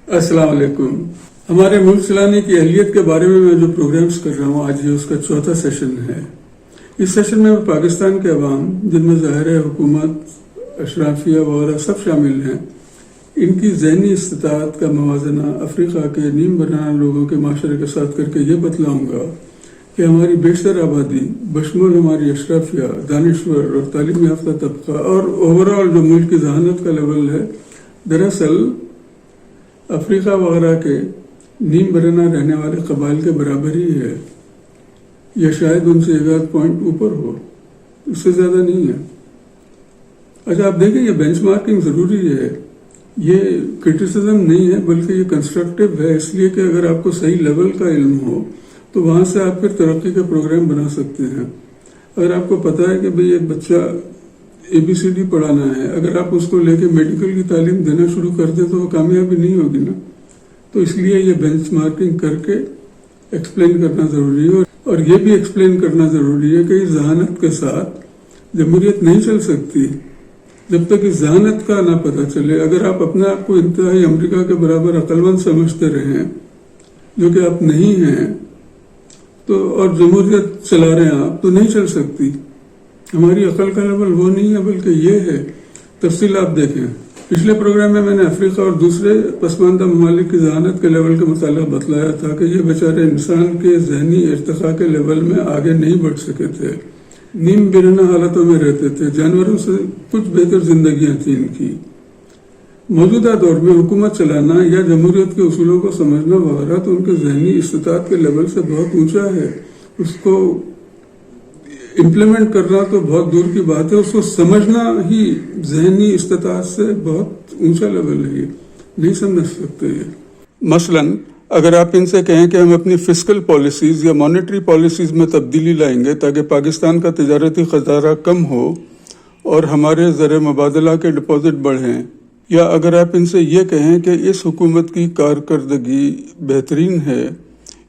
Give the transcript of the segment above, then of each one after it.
السلام علیکم. ہمارے ملک چلانے کی اہلیت کے بارے میں جو پروگرامز کر رہا ہوں، آج یہ اس کا چوتھا سیشن ہے. اس سیشن میں پاکستان کے عوام، جن میں ظاہر ہے حکومت، اشرافیہ وغیرہ سب شامل ہیں، ان کی ذہنی استطاعت کا موازنہ افریقہ کے نیم برہنہ لوگوں کے معاشرے کے ساتھ کر کے یہ بتلاؤں گا کہ ہماری بیشتر آبادی بشمول ہماری اشرافیہ، دانشور اور تعلیم یافتہ طبقہ اور اوورآل جو ملک کی ذہانت کا لیول ہے، دراصل افریقہ وغیرہ کے نیم برہنہ رہنے والے قبائل کے برابر ہی ہے، یا شاید ان سے ایک آدھ پوائنٹ اوپر ہو، اس سے زیادہ نہیں ہے. اچھا، آپ دیکھیں، یہ بینچ مارکنگ ضروری ہے، یہ کرٹیسزم نہیں ہے بلکہ یہ کنسٹرکٹیو ہے، اس لیے کہ اگر آپ کو صحیح لیول کا علم ہو تو وہاں سے آپ پھر ترقی کے پروگرام بنا سکتے ہیں. اگر آپ کو پتا ہے کہ بھئی ایک بچہ ABCD پڑھانا ہے، اگر آپ اس کو لے کے میڈیکل کی تعلیم دینا شروع کر دیں تو وہ کامیابی نہیں ہوگی نا. تو اس لیے یہ بینچ مارکنگ کر کے ایکسپلین کرنا ضروری ہے، اور یہ بھی ایکسپلین کرنا ضروری ہے کہ اس ذہانت کے ساتھ جمہوریت نہیں چل سکتی جب تک اس ذہانت کا نہ پتہ چلے. اگر آپ اپنے آپ کو انتہائی امریکہ کے برابر عقل مند سمجھتے رہیں، جو کہ آپ نہیں ہیں، تو اور جمہوریت چلا رہے ہیں آپ، تو نہیں چل سکتی. ہماری عقل کا لیول وہ نہیں ہے بلکہ یہ ہے. تفصیل آپ دیکھیں. پچھلے پروگرام میں نے افریقہ اور دوسرے پسماندہ ممالک کی ذہانت کے لیول کے متعلق بتلایا تھا کہ یہ بیچارے انسان کے ذہنی ارتقاء کے لیول میں آگے نہیں بڑھ سکے تھے، نیم برہنہ حالتوں میں رہتے تھے، جانوروں سے کچھ بہتر زندگیاں تھیں ان کی. موجودہ دور میں حکومت چلانا یا جمہوریت کے اصولوں کو سمجھنا وغیرہ تو ان کے ذہنی استطاعت کے لیول سے بہت اونچا ہے. اس کو امپلیمنٹ کرنا تو بہت دور کی بات ہے، اس کو سمجھنا ہی ذہنی استطاعت سے بہت اونچا لیول ہے، یہ نہیں سمجھ سکتے. یہ مثلاً اگر آپ ان سے کہیں کہ ہم اپنی فسکل پالیسیز یا مانیٹری پالیسیز میں تبدیلی لائیں گے تاکہ پاکستان کا تجارتی خسارہ کم ہو اور ہمارے زر مبادلہ کے ڈپازٹ بڑھیں، یا اگر آپ ان سے یہ کہیں کہ اس حکومت کی کارکردگی بہترین ہے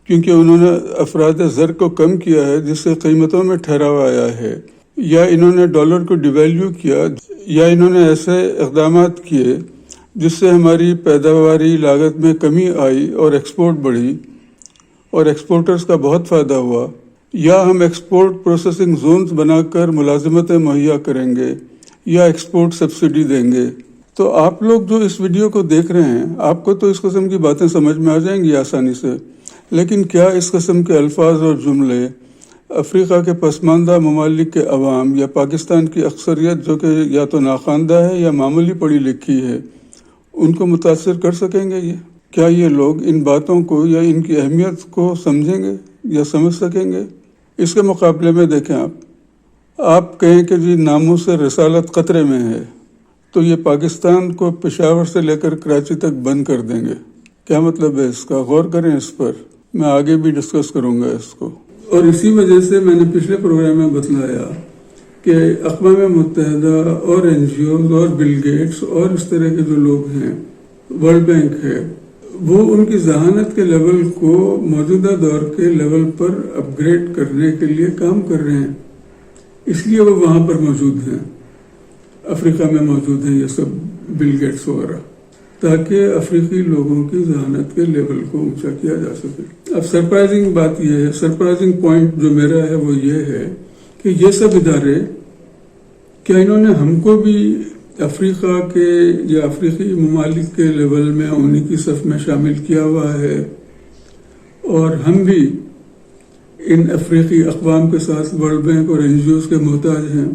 کیونکہ انہوں نے افراد زر کو کم کیا ہے جس سے قیمتوں میں ٹھہراو آیا ہے، یا انہوں نے ڈالر کو ڈیویلیو کیا، یا انہوں نے ایسے اقدامات کیے جس سے ہماری پیداواری لاگت میں کمی آئی اور ایکسپورٹ بڑھی اور ایکسپورٹرز کا بہت فائدہ ہوا، یا ہم ایکسپورٹ پروسیسنگ زونز بنا کر ملازمتیں مہیا کریں گے یا ایکسپورٹ سبسڈی دیں گے، تو آپ لوگ جو اس ویڈیو کو دیکھ رہے ہیں، آپ کو تو اس قسم کی باتیں سمجھ میں آ جائیں گی آسانی سے. لیکن کیا اس قسم کے الفاظ اور جملے افریقہ کے پسماندہ ممالک کے عوام یا پاکستان کی اکثریت جو کہ یا تو ناخواندہ ہے یا معمولی پڑھی لکھی ہے، ان کو متاثر کر سکیں گے؟ کیا یہ لوگ ان باتوں کو یا ان کی اہمیت کو سمجھیں گے یا سمجھ سکیں گے؟ اس کے مقابلے میں دیکھیں، آپ کہیں کہ جی ناموس رسالت خطرے میں ہے، تو یہ پاکستان کو پشاور سے لے کر کراچی تک بند کر دیں گے. کیا مطلب ہے اس کا؟ غور کریں اس پر، میں آگے بھی ڈسکس کروں گا اس کو. اور اسی وجہ سے میں نے پچھلے پروگرام میں بتلایا کہ اقوام متحدہ اور NGOز اور بل گیٹس اور اس طرح کے جو لوگ ہیں، ورلڈ بینک ہے، وہ ان کی ذہانت کے لیول کو موجودہ دور کے لیول پر اپ گریڈ کرنے کے لیے کام کر رہے ہیں. اس لیے وہ وہاں پر موجود ہیں، افریقہ میں موجود ہیں یہ سب بل گیٹس وغیرہ، تاکہ افریقی لوگوں کی ذہانت کے لیول کو اونچا کیا جا سکے. اب سرپرائزنگ بات یہ ہے، سرپرائزنگ پوائنٹ جو میرا ہے وہ یہ ہے کہ یہ سب ادارے، کیا انہوں نے ہم کو بھی افریقہ کے یا افریقی ممالک کے لیول میں انہیں کی صف میں شامل کیا ہوا ہے، اور ہم بھی ان افریقی اقوام کے ساتھ ورلڈ بینک اور NGOز کے محتاج ہیں؟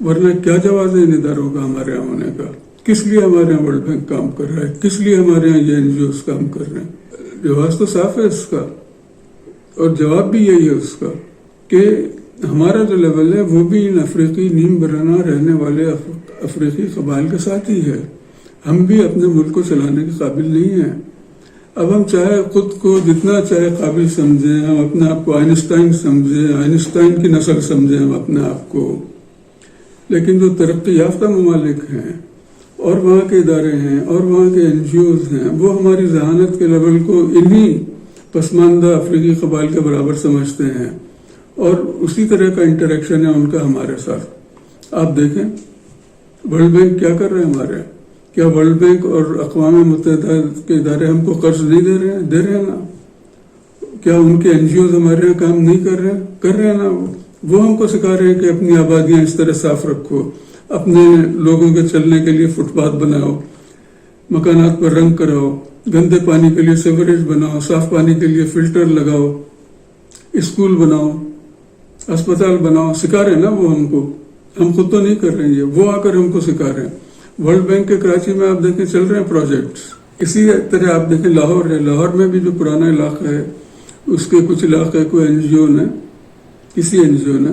ورنہ کیا جواز ہے ان اداروں کا ہمارے یہاں ہونے کا؟ کس لیے ہمارے یہاں ورلڈ بینک کام کر رہا ہے؟ کس لیے ہمارے یہاں یہ NGOز کام کر رہے ہیں؟ جواز تو صاف ہے اس کا، اور جواب بھی یہی ہے اس کا کہ ہمارا جو لیول ہے وہ بھی ان افریقی نیم برہنہ رہنے والے افریقی قبائل کے ساتھ ہی ہے. ہم بھی اپنے ملک کو چلانے کے قابل نہیں ہیں. اب ہم چاہے خود کو جتنا چاہے قابل سمجھیں، ہم اپنے آپ کو آئنسٹائن سمجھیں، آئنسٹائن کی نسل سمجھیں ہم اپنے آپ کو، لیکن جو ترقی یافتہ ممالک ہیں اور وہاں کے ادارے ہیں اور وہاں کے NGOز ہیں، وہ ہماری ذہانت کے لیول کو انہی پسماندہ افریقی قبائل کے برابر سمجھتے ہیں، اور اسی طرح کا انٹریکشن ہے ان کا ہمارے ساتھ. آپ دیکھیں ورلڈ بینک کیا کر رہے ہیں ہمارے، کیا ورلڈ بینک اور اقوام متحدہ کے ادارے ہم کو قرض نہیں دے رہے ہیں نا؟ کیا ان کے NGOs ہمارے یہاں کام نہیں کر رہے ہیں نا؟ وہ ہم کو سکھا رہے ہیں کہ اپنی آبادیاں اس طرح صاف رکھو، اپنے لوگوں کے چلنے کے لیے فٹ پاتھ بناؤ، مکانات پر رنگ کراؤ، گندے پانی کے لیے سیوریج بناؤ، صاف پانی کے لیے فلٹر لگاؤ، اسکول بناؤ، اسپتال بناؤ. سکھا رہے ہیں نا وہ ہم کو، ہم خود تو نہیں کر رہے ہیں، وہ آ کر ہم کو سکھا رہے ہیں. ورلڈ بینک کے کراچی میں آپ دیکھیں چل رہے ہیں پروجیکٹس. اسی طرح آپ دیکھیں لاہور ہے، لاہور میں بھی جو پرانا علاقہ ہے اس کے کچھ علاقے کو کسی NGO نے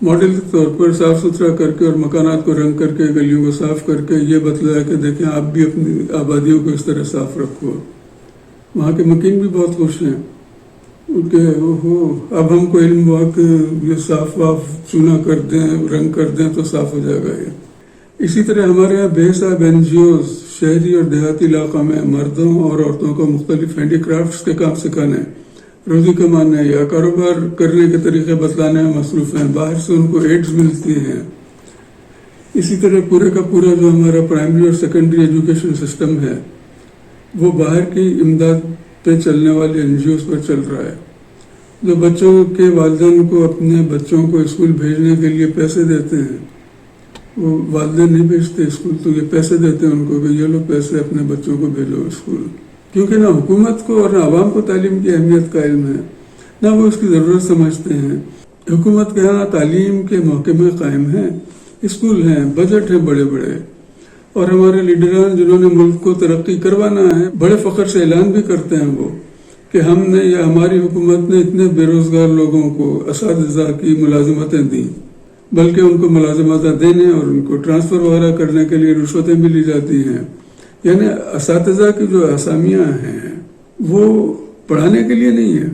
ماڈل کے طور پر صاف ستھرا کر کے اور مکانات کو رنگ کر کے گلیوں کو صاف کر کے یہ بتلایا کہ دیکھیں آپ بھی اپنی آبادیوں کو اس طرح صاف رکھو. وہاں کے مکین بھی بہت خوش ہیں کہ اب ہم کو علم ہوا کہ یہ صاف چونا کر دیں، رنگ کر دیں تو صاف ہو جائے گا. یہ اسی طرح ہمارے یہاں بے حساب NGOs شہری اور دیہاتی علاقوں میں مردوں اور عورتوں کو مختلف ہینڈی کرافٹس کے کام سکھانے، روزی کمانے یا کاروبار کرنے کے طریقے بتلانے میں مصروف ہیں. باہر سے ان کو ایڈز ملتی ہیں. اسی طرح پورے کا پورا جو ہمارا پرائمری اور سیکنڈری ایجوکیشن سسٹم ہے وہ باہر کی امداد پہ چلنے والے NGOs پر چل رہا ہے. جو بچوں کے والدین کو اپنے بچوں کو اسکول بھیجنے کے لیے پیسے دیتے ہیں، وہ والدین نہیں بھیجتے اسکول تو یہ پیسے دیتے ہیں ان کو کہ یہ لو پیسے اپنے بچوں کو بھیجو اسکول. کیونکہ نہ حکومت کو اور نہ عوام کو تعلیم کی اہمیت کا علم ہے، نہ وہ اس کی ضرورت سمجھتے ہیں. حکومت کے یہاں تعلیم کے محکمے قائم ہیں، اسکول ہیں، بجٹ ہیں بڑے بڑے، اور ہمارے لیڈران جنہوں نے ملک کو ترقی کروانا ہے بڑے فخر سے اعلان بھی کرتے ہیں وہ کہ ہم نے یا ہماری حکومت نے اتنے بے روزگار لوگوں کو اساتذہ کی ملازمتیں دیں، بلکہ ان کو ملازمت دینے اور ان کو ٹرانسفر وغیرہ کرنے کے لیے رشوتیں بھی لی جاتی ہیں. یعنی اساتذہ کی جو اسامیاں ہیں وہ پڑھانے کے لیے نہیں ہیں،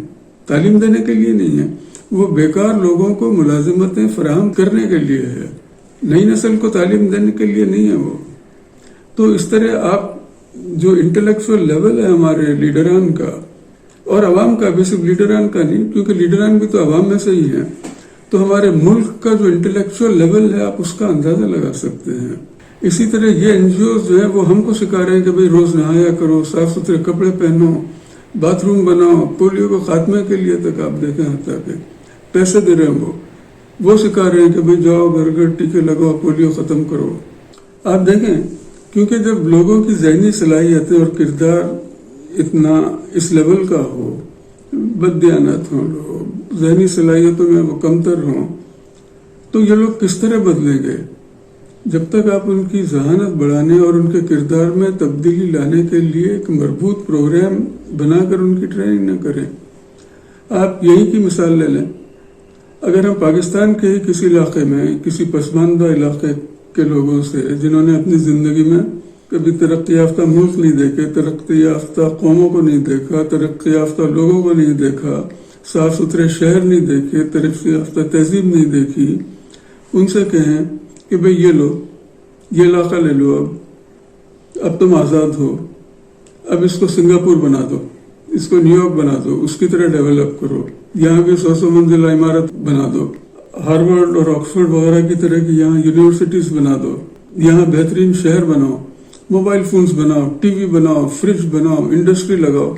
تعلیم دینے کے لیے نہیں ہیں، وہ بیکار لوگوں کو ملازمتیں فراہم کرنے کے لیے ہے، نئی نسل کو تعلیم دینے کے لیے نہیں ہے وہ. تو اس طرح آپ جو انٹلیکچوئل لیول ہے ہمارے لیڈران کا اور عوام کا بھی، صرف لیڈران کا نہیں کیونکہ لیڈران بھی تو عوام میں سے ہی ہیں، تو ہمارے ملک کا جو انٹلیکچوئل لیول ہے آپ اس کا اندازہ لگا سکتے ہیں. اسی طرح یہ NGOs جو ہیں وہ ہم کو سکھا رہے ہیں کہ بھئی روز نہایا کرو، صاف ستھرے کپڑے پہنو، باتھ روم بناؤ. پولیو کو خاتمے کے لیے تک آپ دیکھیں حتیٰ کہ پیسے دے رہے ہیں وہ سکھا رہے ہیں کہ بھئی جاؤ گھر گھر ٹیکے لگاؤ، پولیو ختم کرو. آپ دیکھیں کیونکہ جب لوگوں کی ذہنی صلاحیتیں اور کردار اتنا اس لیول کا ہو، بددیانت ہوں لوگ، ذہنی صلاحیتوں میں وہ کمتر ہوں، تو یہ لوگ کس طرح بدلیں گے؟ جب تک آپ ان کی ذہانت بڑھانے اور ان کے کردار میں تبدیلی لانے کے لیے ایک مربوط پروگرام بنا کر ان کی ٹریننگ نہ کریں. آپ یہی کی مثال لے لیں، اگر ہم پاکستان کے ہی کسی علاقے میں کسی پسماندہ علاقے کے لوگوں سے جنہوں نے اپنی زندگی میں کبھی ترقی یافتہ ملک نہیں دیکھے، ترقی یافتہ قوموں کو نہیں دیکھا، ترقی یافتہ لوگوں کو نہیں دیکھا، صاف ستھرے شہر نہیں دیکھے، ترقی یافتہ تہذیب نہیں دیکھی، ان سے کہیں کہ بھئی یہ لو، یہ علاقہ لے لو، اب تم آزاد ہو، اب اس کو سنگاپور بنا دو، اس کو نیو یارک بنا دو، اس کی طرح ڈیولپ کرو، یہاں بھی 100 منزلہ عمارت بنا دو، ہارورڈ اور آکسفورڈ وغیرہ کی طرح کی یہاں یونیورسٹیز بنا دو، یہاں بہترین شہر بناؤ، موبائل فونز بناؤ، ٹی وی بناؤ، فریج بناؤ، انڈسٹری لگاؤ.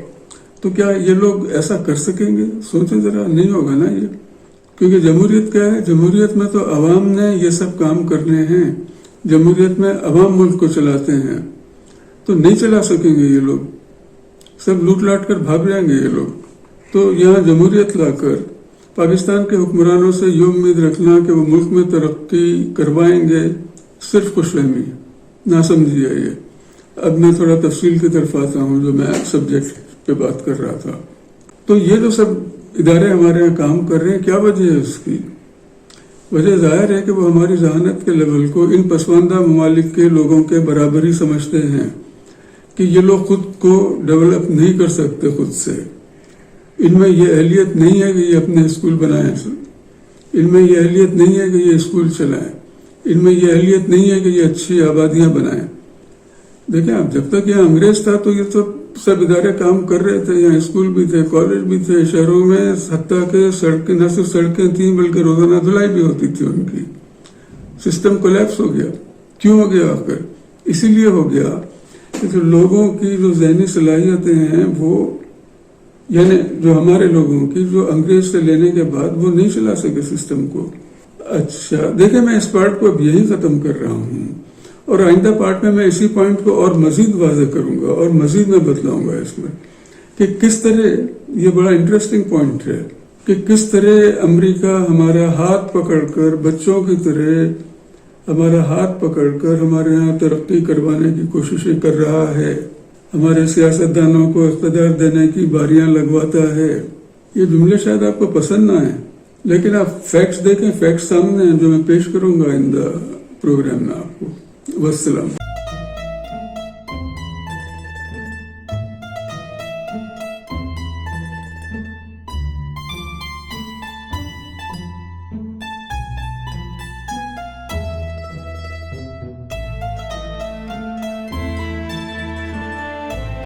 تو کیا یہ لوگ ایسا کر سکیں گے؟ سوچیں ذرا، نہیں ہوگا نا یہ. کیونکہ جمہوریت کیا ہے؟ جمہوریت میں تو عوام نے یہ سب کام کرنے ہیں، جمہوریت میں عوام ملک کو چلاتے ہیں، تو نہیں چلا سکیں گے یہ لوگ، سب لوٹ لاٹ کر بھاگ جائیں گے یہ لوگ. تو یہاں جمہوریت لا کر پاکستان کے حکمرانوں سے یہ امید رکھنا کہ وہ ملک میں ترقی کروائیں گے، صرف خوش فہمی، نہ سمجھی ہے یہ. اب میں تھوڑا تفصیل کی طرف آتا ہوں جو میں سبجیکٹ پہ بات کر رہا تھا. تو یہ جو سب ادارے ہمارے یہاں کام کر رہے ہیں، کیا وجہ ہے اس کی؟ وجہ ظاہر ہے کہ وہ ہماری ذہانت کے لیول کو ان پسماندہ ممالک کے لوگوں کے برابر ہی سمجھتے ہیں کہ یہ لوگ خود کو ڈیولپ نہیں کر سکتے خود سے، ان میں یہ اہلیت نہیں ہے کہ یہ اپنے اسکول بنائیں، ان میں یہ اہلیت نہیں ہے کہ یہ اسکول چلائیں، ان میں یہ اہلیت نہیں ہے کہ یہ اچھی آبادیاں بنائیں. دیکھیں آپ، جب تک یہاں انگریز تھا تو یہ تو سب ادارے کام کر رہے تھے، یہاں اسکول بھی تھے، کالج بھی تھے شہروں میں، حتیٰ کہ سڑکیں، نہ صرف سڑکیں تھیں بلکہ روزانہ دھلائی بھی ہوتی تھی ان کی. سسٹم کولیپس ہو گیا. کیوں ہو گیا آخر؟ اسی لیے ہو گیا کہ جو لوگوں کی جو ذہنی صلاحیتیں ہیں وہ، یعنی جو ہمارے لوگوں کی، جو انگریز سے لینے کے بعد وہ نہیں چلا سکے سسٹم کو. اچھا دیکھیں، میں اس پارٹ کو اب یہی ختم کر رہا ہوں، اور آئندہ پارٹ میں اسی پوائنٹ کو اور مزید واضح کروں گا اور مزید میں بتلاؤں گا اس میں کہ کس طرح، یہ بڑا انٹرسٹنگ پوائنٹ ہے کہ کس طرح امریکہ ہمارا ہاتھ پکڑ کر، بچوں کی طرح ہمارا ہاتھ پکڑ کر ہمارے ہاں ترقی کروانے کی کوششیں کر رہا ہے، ہمارے سیاستدانوں کو اقتدار دینے کی باریاں لگواتا ہے. یہ جملے شاید آپ کو پسند نہ آئیں، لیکن آپ فیکٹس دیکھیں، فیکٹس سامنے ہیں جو میں پیش کروں گا ان دا پروگرام میں آپ کو. والسلام.